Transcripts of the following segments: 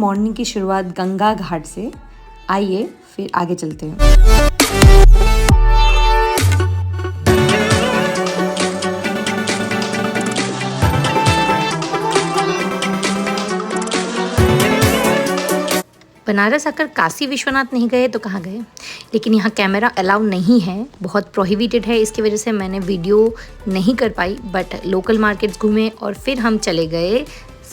Morning की शुरुआत गंगा घाट से। आइए फिर आगे चलते हैं। बनारस आकर काशी विश्वनाथ नहीं गए तो कहाँ गए, लेकिन यहाँ कैमरा अलाउ नहीं है, बहुत प्रोहिबिटेड है। इसकी वजह से मैंने वीडियो नहीं कर पाई, बट लोकल मार्केट्स घूमे और फिर हम चले गए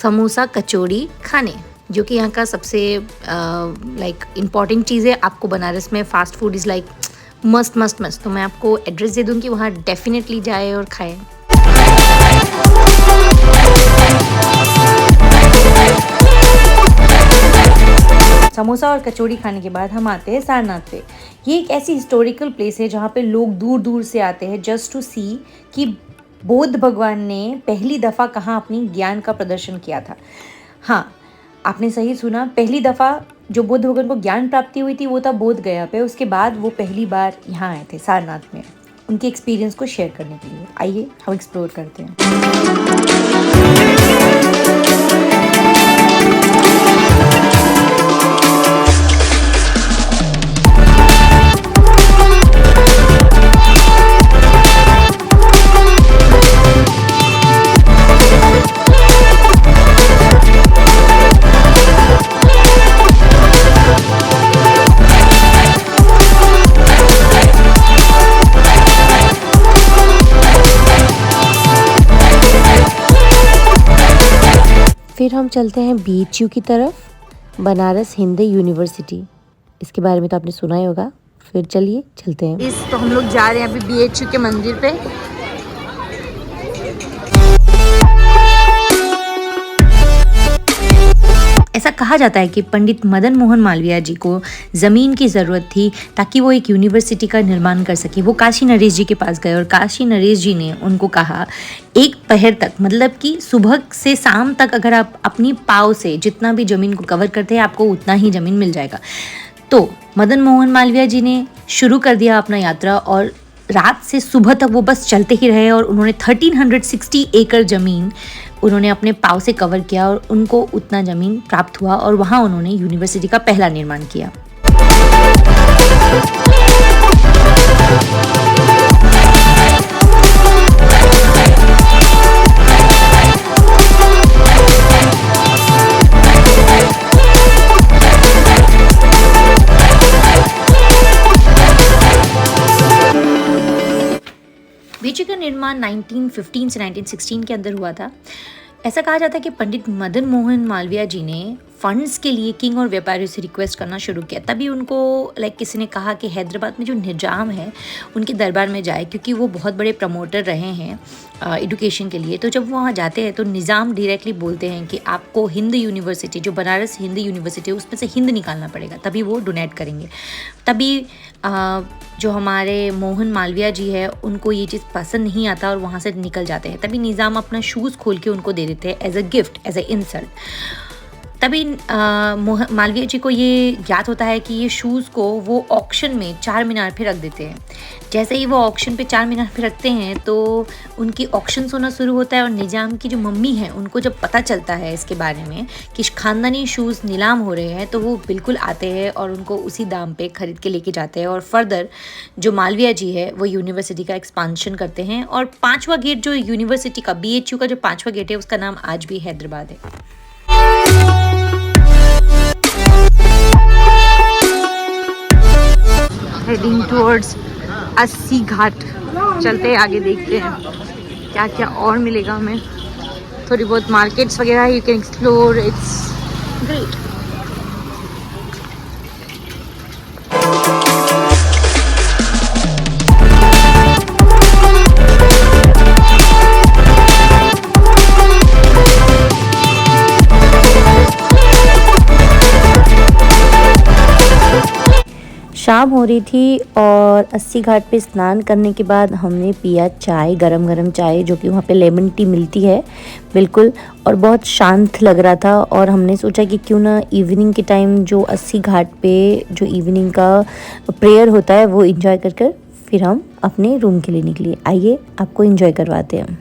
समोसा कचौड़ी खाने, जो कि यहाँ का सबसे लाइक इम्पॉर्टेंट चीज़ है। आपको बनारस में फ़ास्ट फूड इज़ लाइक मस्त मस्त मस्त, तो मैं आपको एड्रेस दे दूँगी, वहाँ डेफिनेटली जाए और खाएँ। समोसा और कचौड़ी खाने के बाद हम आते हैं सारनाथ पे। ये एक ऐसी हिस्टोरिकल प्लेस है जहाँ पे लोग दूर दूर से आते हैं जस्ट टू सी कि बुद्ध भगवान ने पहली दफ़ा कहाँ अपनी ज्ञान का प्रदर्शन किया था। हाँ, आपने सही सुना, पहली दफ़ा जो बुद्ध भगवान को ज्ञान प्राप्ति हुई थी वो था बोध गया पे। उसके बाद वो पहली बार यहाँ आए थे सारनाथ में, उनके एक्सपीरियंस को शेयर करने के लिए। आइए हम एक्सप्लोर करते हैं। फिर हम चलते हैं BHU की तरफ, बनारस हिंदू यूनिवर्सिटी। इसके बारे में तो आपने सुना ही होगा। फिर चलिए चलते हैं। तो हम लोग जा रहे हैं अभी BHU के मंदिर पे। ऐसा कहा जाता है कि पंडित मदन मोहन मालवीय जी को ज़मीन की ज़रूरत थी ताकि वो एक यूनिवर्सिटी का निर्माण कर सके। वो काशी नरेश जी के पास गए और काशी नरेश जी ने उनको कहा, एक पहर तक, मतलब कि सुबह से शाम तक अगर आप अपनी पाँव से जितना भी ज़मीन को कवर करते हैं आपको उतना ही ज़मीन मिल जाएगा। तो मदन मोहन मालवीय जी ने शुरू कर दिया अपना यात्रा और रात से सुबह तक वो बस चलते ही रहे और उन्होंने 1360 एकड़ ज़मीन उन्होंने अपने पाँव से कवर किया और उनको उतना ज़मीन प्राप्त हुआ और वहाँ उन्होंने यूनिवर्सिटी का पहला निर्माण किया। BHU का निर्माण 1915 से 1916 के अंदर हुआ था। ऐसा कहा जाता है कि पंडित मदन मोहन मालवीय जी ने फंड्स के लिए किंग और व्यापारियों से रिक्वेस्ट करना शुरू किया। तभी उनको किसी ने कहा कि हैदराबाद में जो निज़ाम है उनके दरबार में जाए, क्योंकि वो बहुत बड़े प्रमोटर रहे हैं एजुकेशन के लिए। तो जब वो वहाँ जाते हैं तो निज़ाम डायरेक्टली बोलते हैं कि आपको हिंद यूनिवर्सिटी, जो बनारस हिंद यूनिवर्सिटी है, उसमें से हिंद निकालना पड़ेगा, तभी वो डोनेट करेंगे। तभी जो हमारे मोहन मालवीय जी है उनको ये चीज़ पसंद नहीं आता और वहाँ से निकल जाते हैं। तभी निज़ाम अपना शूज़ खोल के उनको दे देते हैं as a gift, as a insult. तभी मालवीय जी को ये ज्ञात होता है कि ये शूज़ को वो ऑक्शन में चार मीनार पे रख देते हैं। जैसे ही वो ऑक्शन पे चार मीनार पे रखते हैं तो उनकी ऑक्शंस होना शुरू होता है और निज़ाम की जो मम्मी है उनको जब पता चलता है इसके बारे में कि ख़ानदानी शूज़ नीलाम हो रहे हैं तो वो बिल्कुल आते हैं और उनको उसी दाम पे ख़रीद के लेके जाते हैं। और फर्दर जो मालवीय जी है वो यूनिवर्सिटी का एक्सपांशन करते हैं और 5वां गेट जो यूनिवर्सिटी का BHU का जो 5वां गेट है उसका नाम आज भी हैदराबाद है। हेडिंग टुवर्ड्स 80 घाट, चलते हैं आगे, देखते हैं क्या क्या और मिलेगा हमें। थोड़ी बहुत मार्केट्स वगैरह you can explore, it's great. शाम हो रही थी और 80 घाट पे स्नान करने के बाद हमने पिया चाय, गरम गरम चाय, जो कि वहाँ पे लेमन टी मिलती है बिल्कुल, और बहुत शांत लग रहा था। और हमने सोचा कि क्यों ना इवनिंग के टाइम जो 80 घाट पे जो इवनिंग का प्रेयर होता है वो एंजॉय कर कर फिर हम अपने रूम के लिए निकले। आइए आपको एंजॉय करवाते हैं।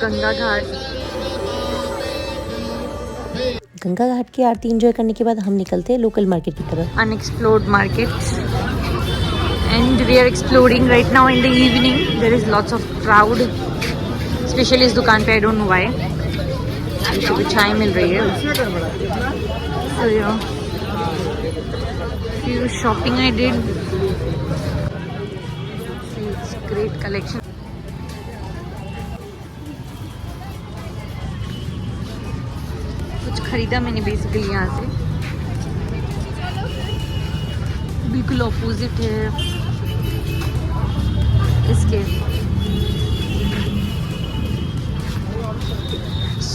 गंगा घाट। गंगा घाट की आरती एंजॉय करने के बाद हम निकलते हैं लोकल मार्केट की तरफ। Unexplored markets, and we are exploring right now in the evening. There is lots of crowd, especially इस दुकान पे, I don't know why. मुझे चाय मिल रही है। So yeah, few shopping I did. It's great collection. कुछ खरीदा मैंने बेसिकली यहाँ से। बिल्कुल ऑपोजिट है इसके।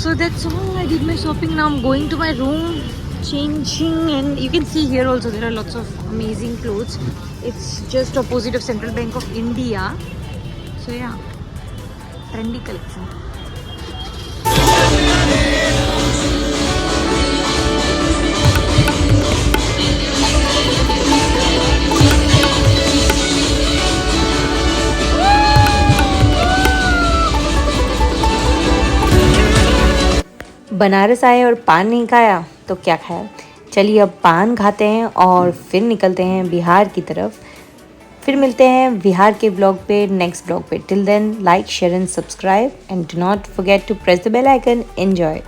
So that's all. I did my shopping. Now I'm going to my room, changing, and you can see here also there are lots of amazing clothes. It's just opposite of Central Bank of India. So yeah, trendy collection. Banaras आए और पान नहीं खाया तो क्या खाया। चलिए अब पान खाते हैं और फिर निकलते हैं बिहार की तरफ। फिर मिलते हैं बिहार के ब्लॉग पे, नेक्स्ट ब्लॉग पे। Till then like, share and subscribe and do not forget to press the bell icon. Enjoy.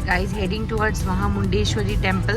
Guys, heading towards Mahamundeshwari temple.